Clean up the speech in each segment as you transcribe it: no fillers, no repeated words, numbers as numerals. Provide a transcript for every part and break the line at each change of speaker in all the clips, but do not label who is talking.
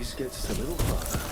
least gets us a little farther.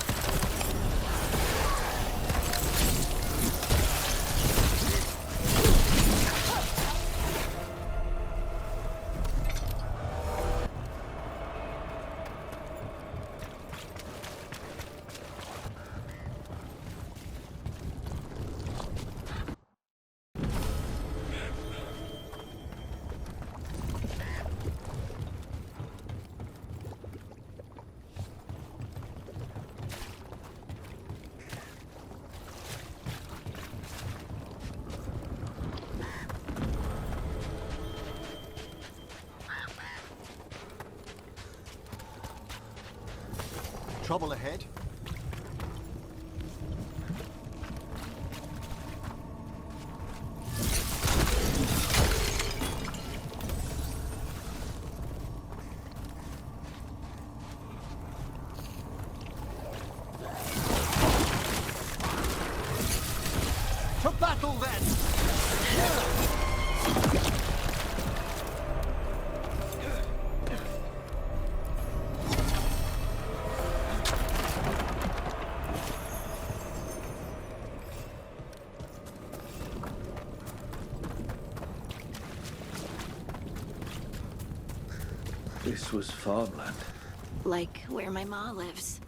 Trouble ahead? To battle then!
This was farmland.
Like where my ma lives.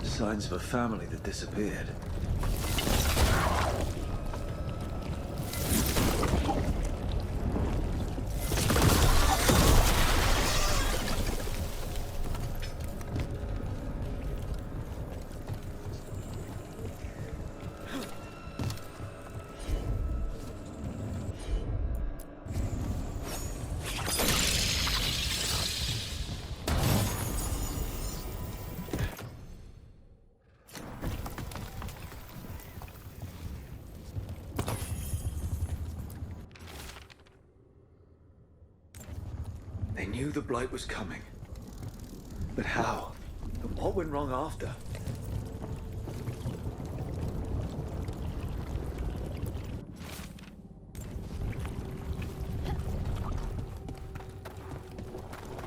Signs of a family that disappeared. They knew the Blight was coming. But how? And what went wrong after?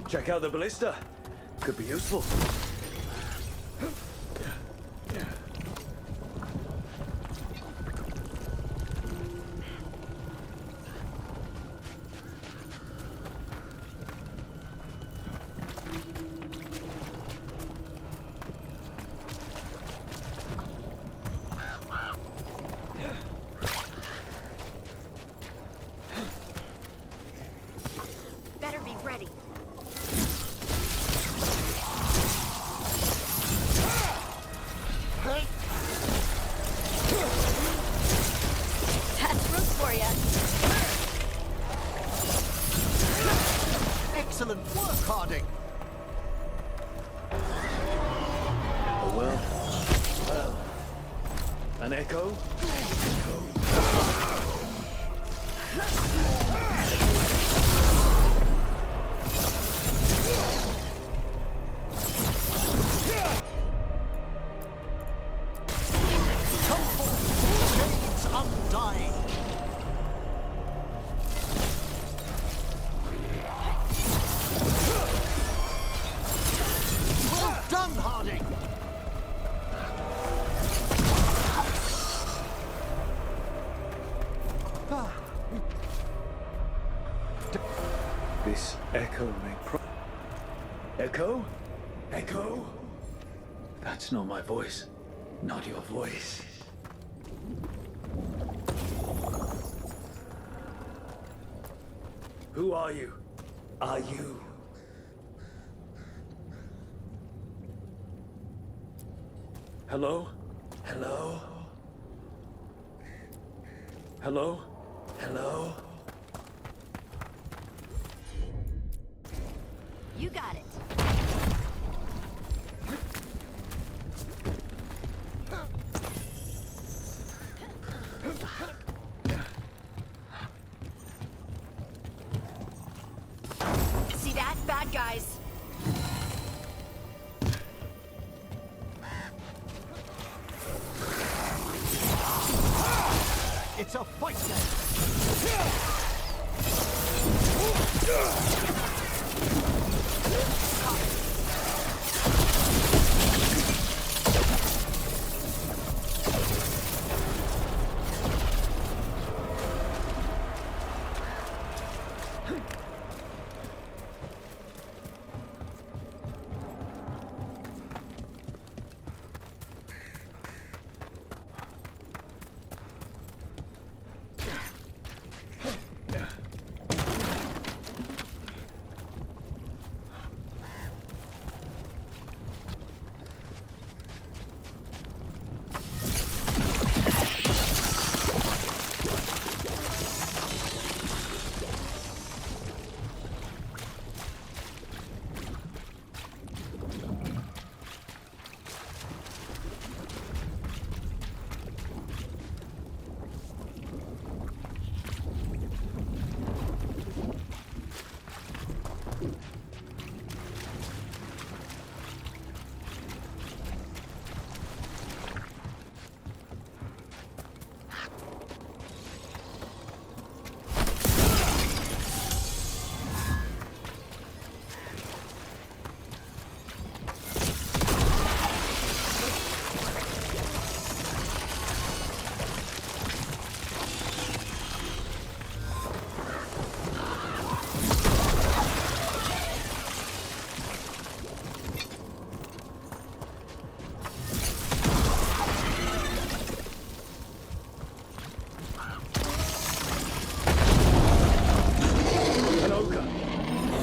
Check out the ballista. Could be useful.
Better be ready.
Harding.
Oh well. Well. An echo?
Shades undying. Well done, Harding.
This echo may Echo? Echo? That's not my voice. Not your voice. Who are you? Are you? Hello? Hello? Hello? Hello?
You got it. See that? Bad guys.
It's a fight game.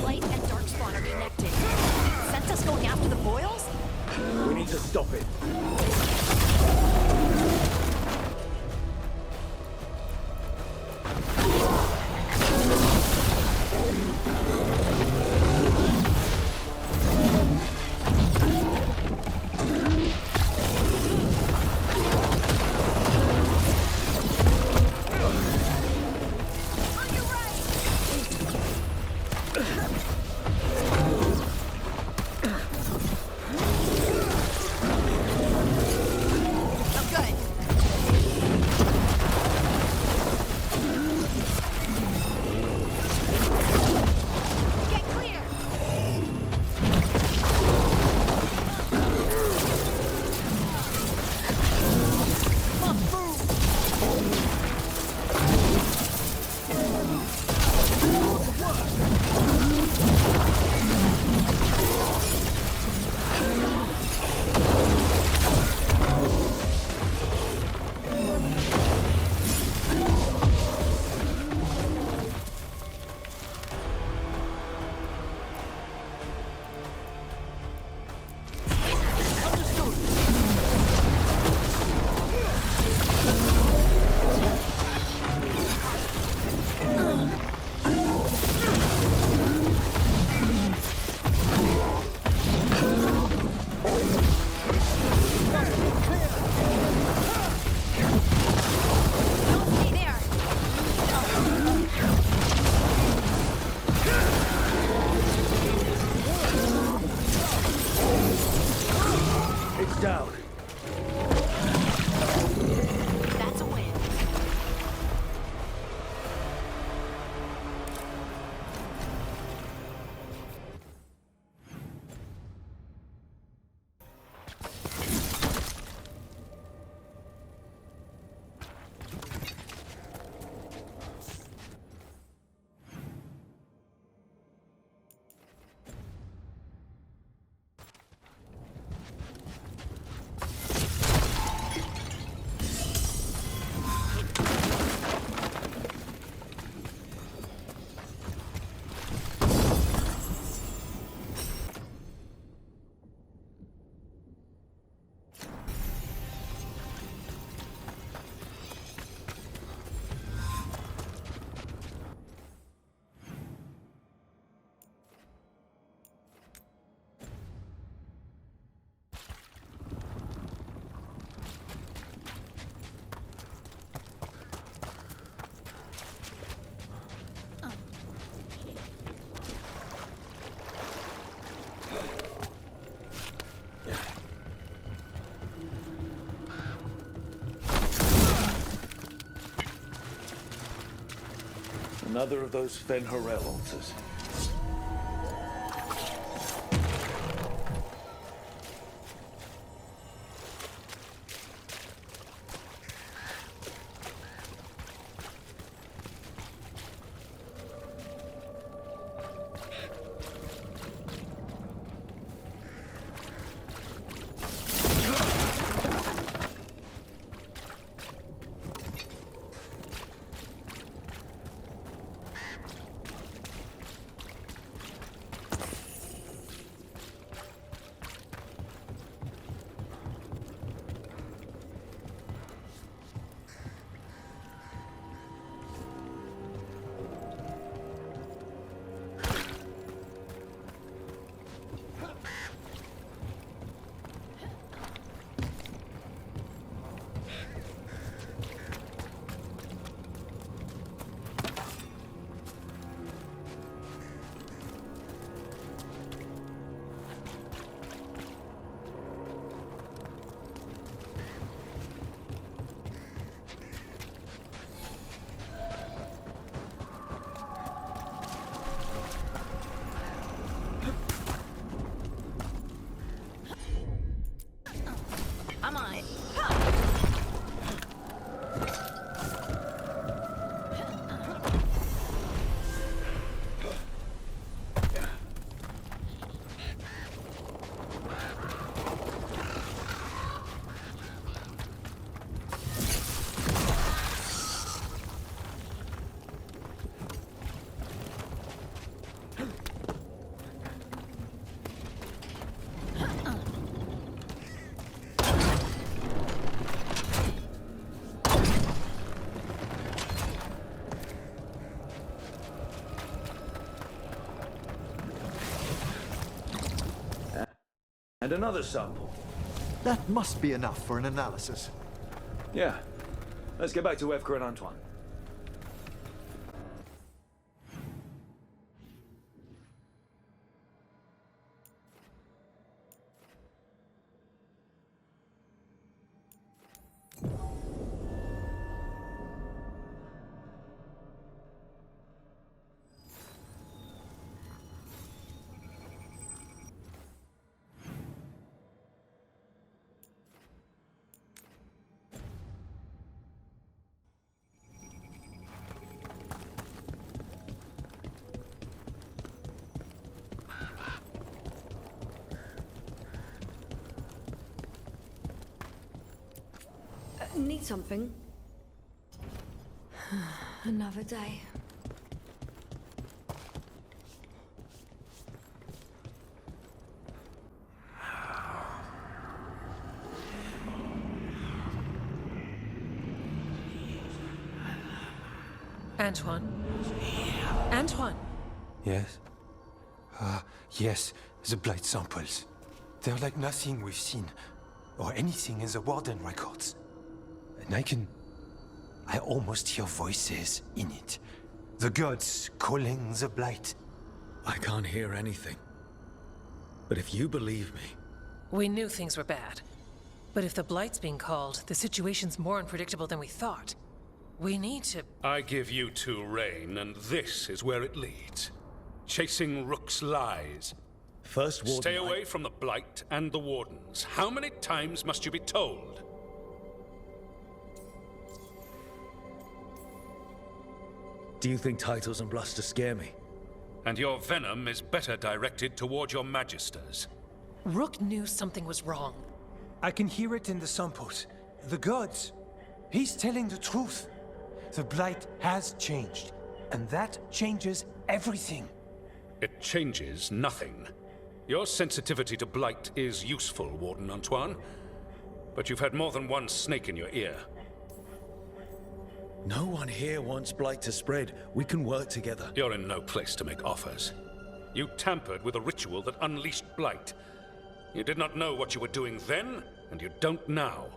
Light and darkspawn are connected. Sent us going after the boils?
We need to stop it.
On your right! Oh, good. Get clear!
Another of those Fen Harel altars.
I'm on it.
And another sample.
That must be enough for an analysis.
Yeah. Let's get back to Veilguard and Antoine.
Need something? Another day.
Antoine? Antoine!
Yes? Yes, the blight samples. They're like nothing we've seen, or anything in the Warden records. And I almost hear voices in it. The gods calling the blight.
I can't hear anything. But if you believe me...
We knew things were bad. But if the Blight's being called, the situation's more unpredictable than we thought. We need to...
I give you two reign, and this is where it leads. Chasing Rook's lies.
First Warden...
Stay away from the Blight and the Wardens. How many times must you be told?
Do you think titles and bluster scare me?
And your venom is better directed toward your magisters.
Rook knew something was wrong.
I can hear it in the samples. The gods. He's telling the truth. The blight has changed. And that changes everything.
It changes nothing. Your sensitivity to Blight is useful, Warden Antoine. But you've had more than one snake in your ear.
No one here wants Blight to spread. We can work together.
You're in no place to make offers. You tampered with a ritual that unleashed Blight. You did not know what you were doing then, and you don't now.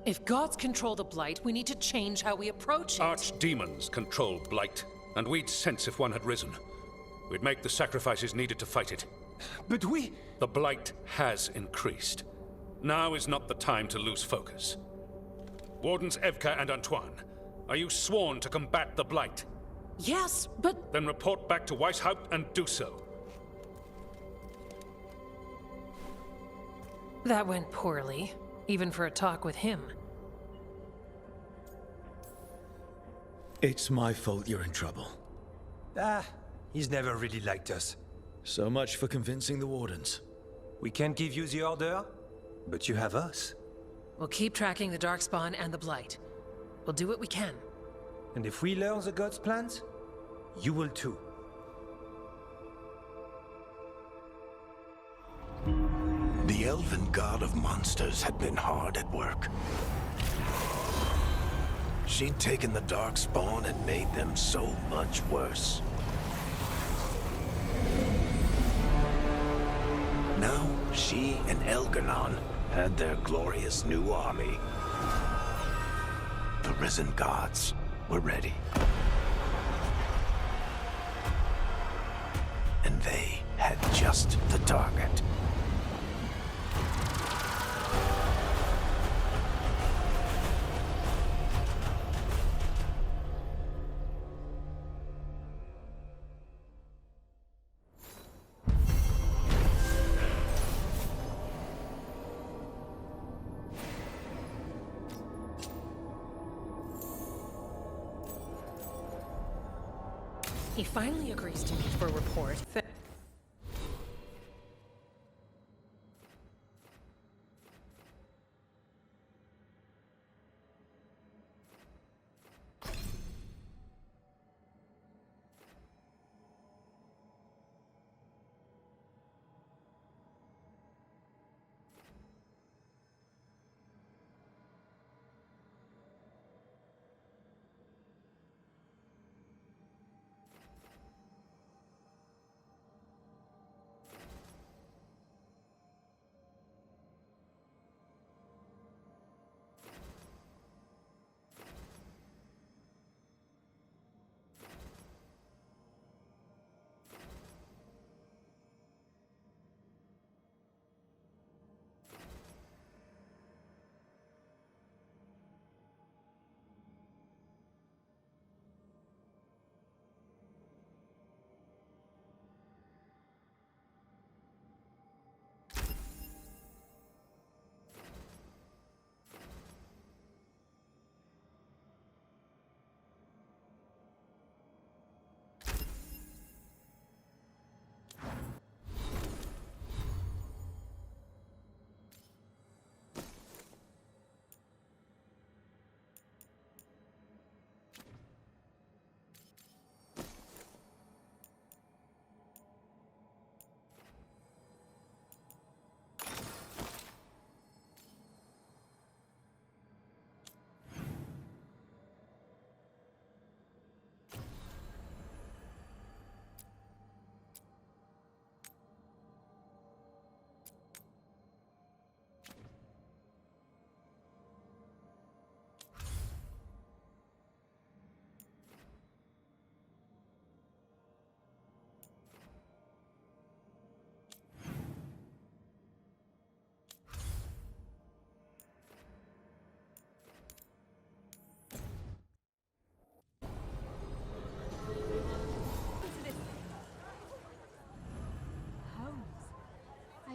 If gods control the Blight, we need to change how we approach it.
Archdemons control Blight, and we'd sense if one had risen. We'd make the sacrifices needed to fight it.
But
The Blight has increased. Now is not the time to lose focus. Wardens Veilguard and Antoine, are you sworn to combat the Blight?
Yes, but...
Then report back to Weishaupt and do so.
That went poorly, even for a talk with him.
It's my fault you're in trouble.
He's never really liked us.
So much for convincing the Wardens.
We can't give you the order, but you have us.
We'll keep tracking the Darkspawn and the Blight. We'll do what we can.
And if we learn the gods' plans, you will too.
The elven god of monsters had been hard at work. She'd taken the Darkspawn and made them so much worse. Now, she and Elgar'nan had their glorious new army. The risen gods were ready. And they had just the target.
He finally agrees to meet for a report.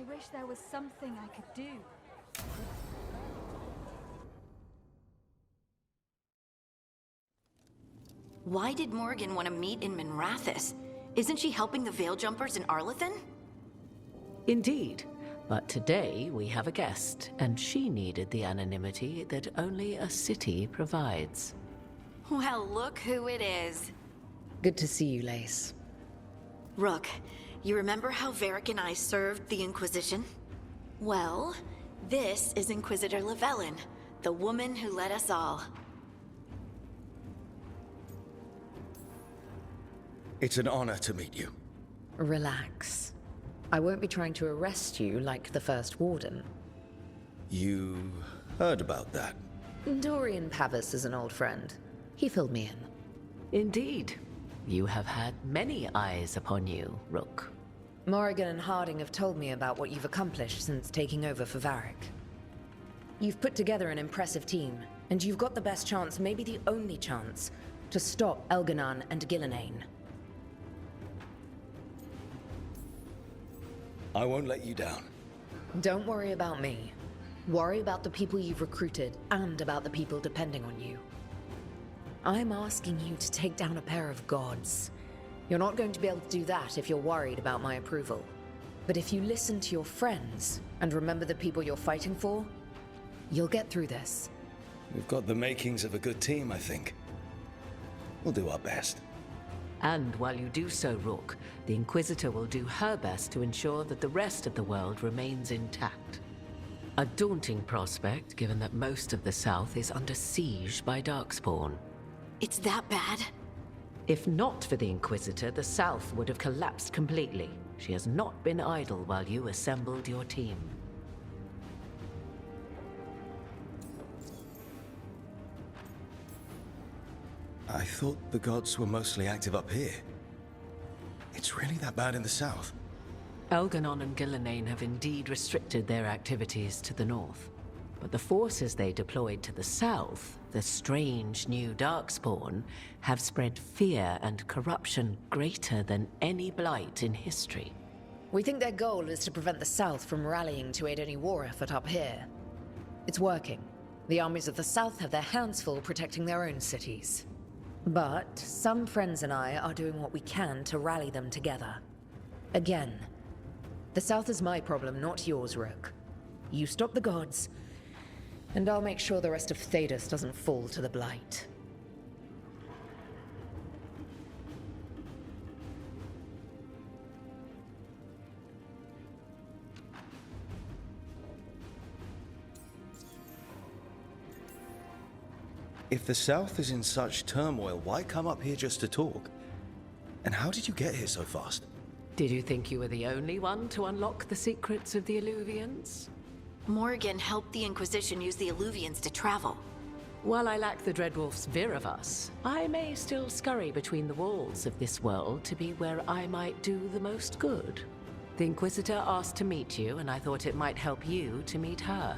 I wish there was something I could do.
Why did Morgan want to meet in Minrathous? Isn't she helping the Veil Jumpers in Arlathan?
Indeed. But today we have a guest, and she needed the anonymity that only a city provides.
Well, look who it is.
Good to see you, Lace.
Rook, you remember how Varric and I served the Inquisition? Well, this is Inquisitor Llewellyn, the woman who led us all.
It's an honor to meet you.
Relax. I won't be trying to arrest you like the First Warden.
You heard about that?
Dorian Pavis is an old friend. He filled me in. Indeed. You have had many eyes upon you, Rook. Morrigan and Harding have told me about what you've accomplished since taking over for Varric. You've put together an impressive team, and you've got the best chance, maybe the only chance, to stop Elganon and Gillenane.
I won't let you down.
Don't worry about me. Worry about the people you've recruited and about the people depending on you. I'm asking you to take down a pair of gods. You're not going to be able to do that if you're worried about my approval. But if you listen to your friends and remember the people you're fighting for, you'll get through this.
We've got the makings of a good team, I think. We'll do our best.
And while you do so, Rook, the Inquisitor will do her best to ensure that the rest of the world remains intact. A daunting prospect, given that most of the South is under siege by Darkspawn.
It's that bad?
If not for the Inquisitor, the South would have collapsed completely. She has not been idle while you assembled your team.
I thought the gods were mostly active up here. It's really that bad in the south?
Elganon and Gillenane have indeed restricted their activities to the north. But the forces they deployed to the south, the strange new Darkspawn, have spread fear and corruption greater than any blight in history.
We think their goal is to prevent the South from rallying to aid any war effort up here. It's working. The armies of the South have their hands full protecting their own cities. But some friends and I are doing what we can to rally them together. Again, the South is my problem, not yours, Rook. You stop the gods, and I'll make sure the rest of Thedas doesn't fall to the Blight.
If the south is in such turmoil, why come up here just to talk? And how did you get here so fast?
Did you think you were the only one to unlock the secrets of the Illuvians?
Morgan helped the Inquisition use the Illuvians to travel.
While I lack the Dreadwolf's Viravus, I may still scurry between the walls of this world to be where I might do the most good. The Inquisitor asked to meet you, and I thought it might help you to meet her.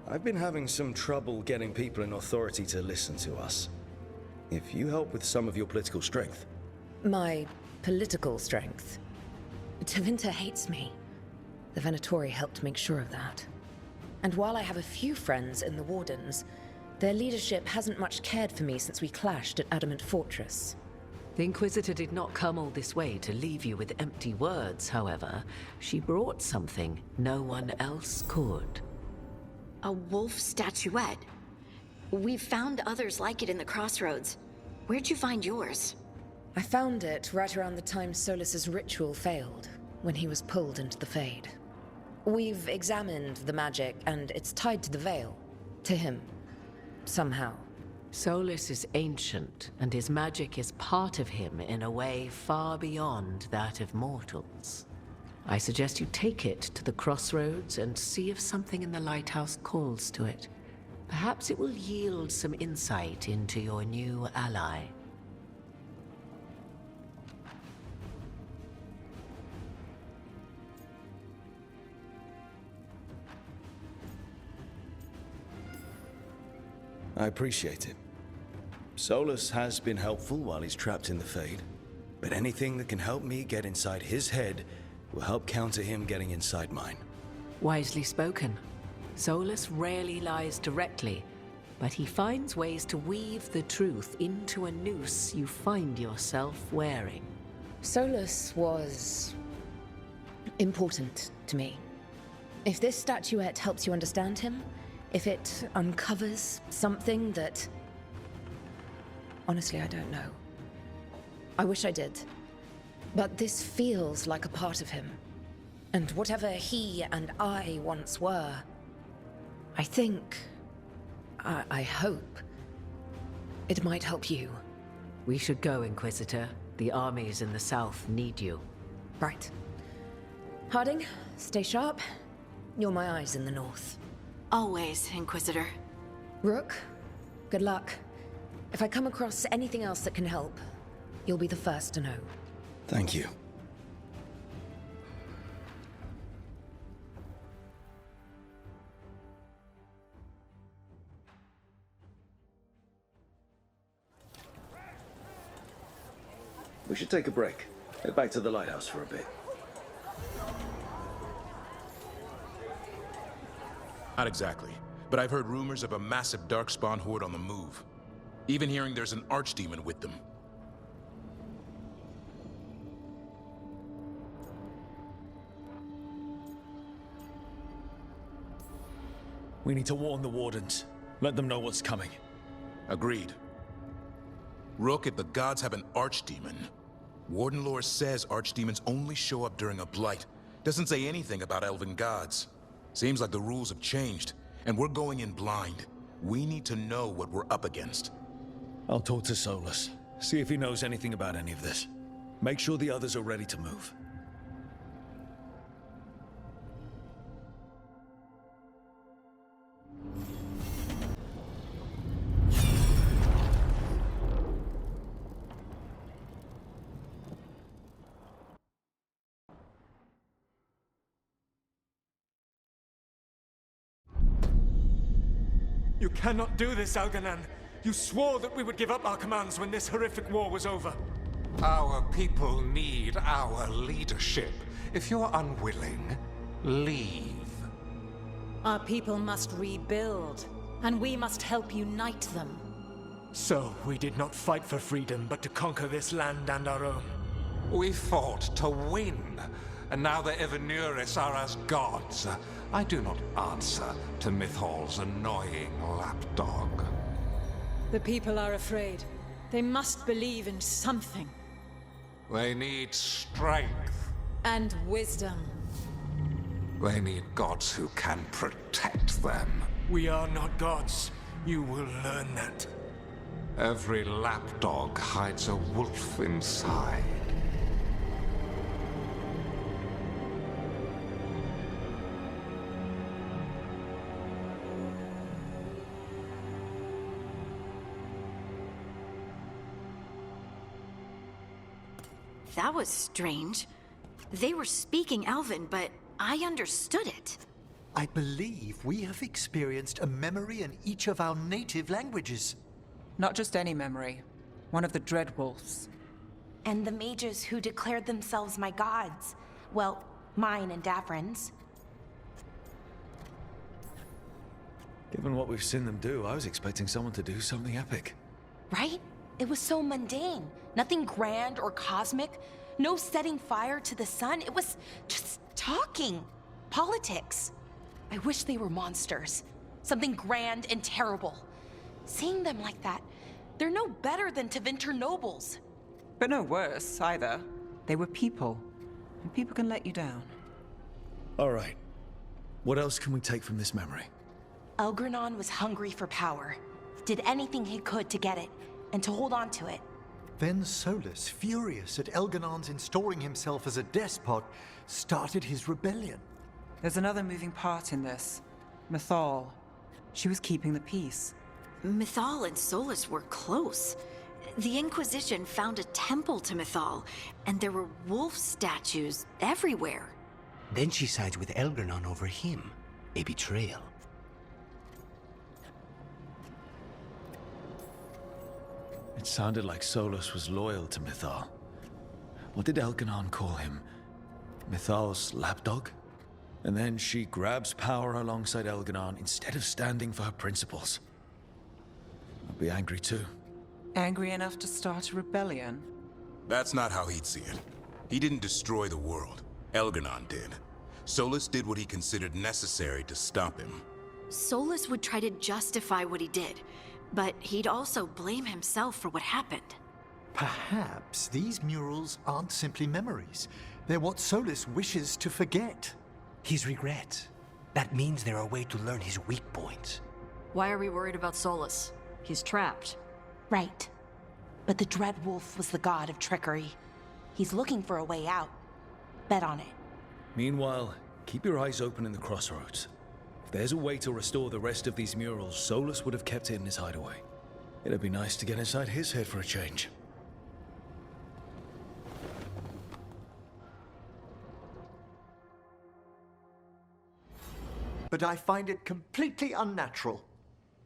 I've been having some trouble getting people in authority to listen to us. If you help with some of your political strength.
My political strength? Tevinter hates me. The Venatori helped make sure of that. And while I have a few friends in the Wardens, their leadership hasn't much cared for me since we clashed at Adamant Fortress.
The Inquisitor did not come all this way to leave you with empty words, however. She brought something no one else could.
A wolf statuette? We've found others like it in the crossroads. Where'd you find yours?
I found it right around the time Solus's ritual failed, when he was pulled into the Fade. We've examined the magic, and it's tied to the Veil. To him. Somehow.
Solus is ancient, and his magic is part of him in a way far beyond that of mortals. I suggest you take it to the crossroads and see if something in the lighthouse calls to it. Perhaps it will yield some insight into your new ally.
I appreciate it. Solus has been helpful while he's trapped in the Fade, but anything that can help me get inside his head will help counter him getting inside mine.
Wisely spoken. Solus rarely lies directly, but he finds ways to weave the truth into a noose you find yourself wearing.
Solus was important to me. If this statuette helps you understand him, if it uncovers something that... Honestly, I don't know. I wish I did. But this feels like a part of him. And whatever he and I once were, I think... I hope... it might help you.
We should go, Inquisitor. The armies in the south need you.
Right. Harding, stay sharp. You're my eyes in the north.
Always, Inquisitor.
Rook, good luck. If I come across anything else that can help, you'll be the first to know.
Thank you.
We should take a break. Head back to the lighthouse for a bit.
Not exactly, but I've heard rumors of a massive darkspawn horde on the move. Even hearing there's an archdemon with them.
We need to warn the Wardens. Let them know what's coming.
Agreed. Rook, if the gods have an archdemon, Warden lore says archdemons only show up during a blight. Doesn't say anything about elven gods. Seems like the rules have changed, and we're going in blind. We need to know what we're up against.
I'll talk to Solus. See if he knows anything about any of this. Make sure the others are ready to move.
You cannot do this, Algernon. You swore that we would give up our commands when this horrific war was over.
Our people need our leadership. If you're unwilling, leave.
Our people must rebuild, and we must help unite them.
So, we did not fight for freedom, but to conquer this land and our own.
We fought to win, and now the Evanuris are as gods. I do not answer to Mythal's annoying lapdog.
The people are afraid. They must believe in something.
They need strength.
And wisdom.
They need gods who can protect them.
We are not gods. You will learn that.
Every lapdog hides a wolf inside.
That was strange. They were speaking Elven, but I understood it.
I believe we have experienced a memory in each of our native languages.
Not just any memory. One of the Dreadwolves.
And the mages who declared themselves my gods. Well, mine and Davrin's.
Given what we've seen them do, I was expecting someone to do something epic.
Right? It was so mundane. Nothing grand or cosmic. No setting fire to the sun. It was just talking. Politics. I wish they were monsters. Something grand and terrible. Seeing them like that, they're no better than Tevinter nobles.
But no worse, either. They were people. And people can let you down.
All right. What else can we take from this memory?
Elgranon was hungry for power. Did anything he could to get it, and to hold on to it.
Then Solus, furious at Elganon's installing himself as a despot, started his rebellion.
There's another moving part in this. Mythal. She was keeping the peace.
Mythal and Solus were close. The Inquisition found a temple to Mythal, and there were wolf statues everywhere.
Then she sides with Elgranon over him. A betrayal.
It sounded like Solus was loyal to Mythal. What did Elganon call him? Mythal's lapdog? And then she grabs power alongside Elganon instead of standing for her principles. I'd be angry too.
Angry enough to start a rebellion?
That's not how he'd see it. He didn't destroy the world. Elganon did. Solus did what he considered necessary to stop him.
Solus would try to justify what he did, but he'd also blame himself for what happened.
Perhaps these murals aren't simply memories. They're what Solus wishes to forget.
His regrets. That means they're a way to learn his weak points.
Why are we worried about Solus? He's trapped.
Right. But the Dreadwolf was the god of trickery. He's looking for a way out. Bet on it.
Meanwhile, keep your eyes open in the crossroads. If there's a way to restore the rest of these murals, Solus would have kept it in his hideaway. It'd be nice to get inside his head for a change.
But I find it completely unnatural.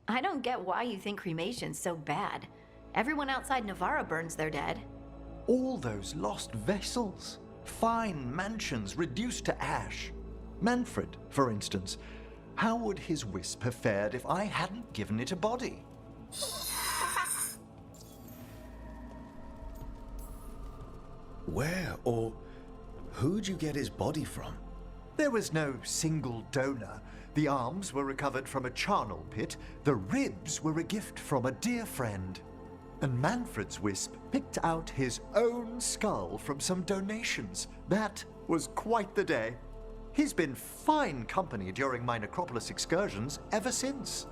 I don't get why you think cremation's so bad. Everyone outside Navarra burns their dead.
All those lost vessels, fine mansions reduced to ash. Manfred, for instance. How would his wisp have fared if I hadn't given it a body?
Where or who'd you get his body from?
There was no single donor. The arms were recovered from a charnel pit. The ribs were a gift from a dear friend. And Manfred's wisp picked out his own skull from some donations. That was quite the day. He's been fine company during my necropolis excursions ever since.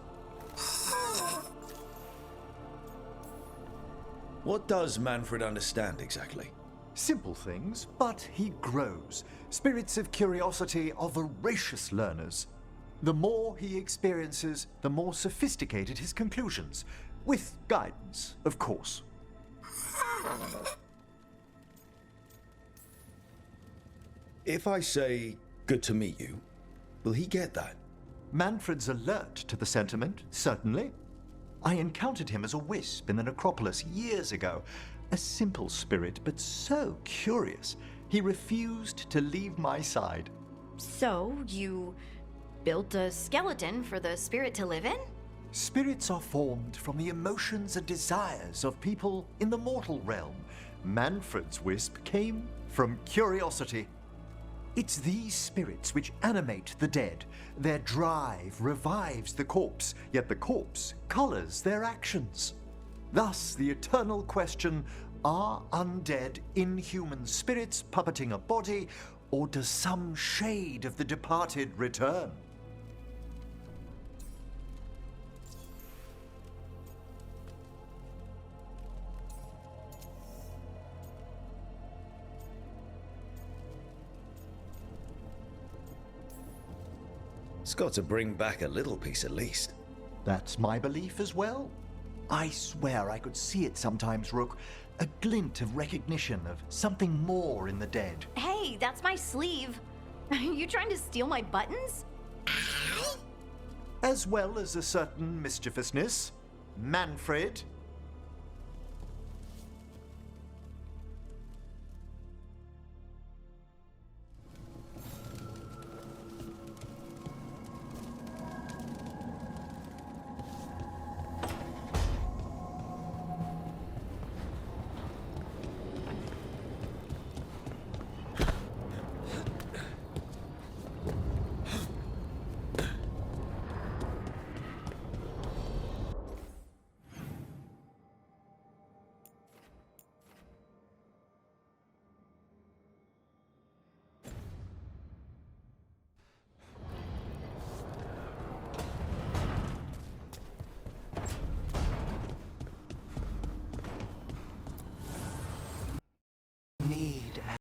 What does Manfred understand exactly?
Simple things, but he grows. Spirits of curiosity are voracious learners. The more he experiences, the more sophisticated his conclusions. With guidance, of course.
If I say, good to meet you, will he get that?
Manfred's alert to the sentiment, certainly. I encountered him as a wisp in the necropolis years ago. A simple spirit, but so curious. He refused to leave my side.
So, you built a skeleton for the spirit to live in?
Spirits are formed from the emotions and desires of people in the mortal realm. Manfred's wisp came from curiosity. It's these spirits which animate the dead. Their drive revives the corpse, yet the corpse colors their actions. Thus, the eternal question, are undead inhuman spirits puppeting a body, or does some shade of the departed return?
It's got to bring back a little piece at least.
That's my belief as well. I swear I could see it sometimes, Rook. A glint of recognition of something more in the dead.
Hey, that's my sleeve. Are you trying to steal my buttons?
As well as a certain mischievousness. Manfred,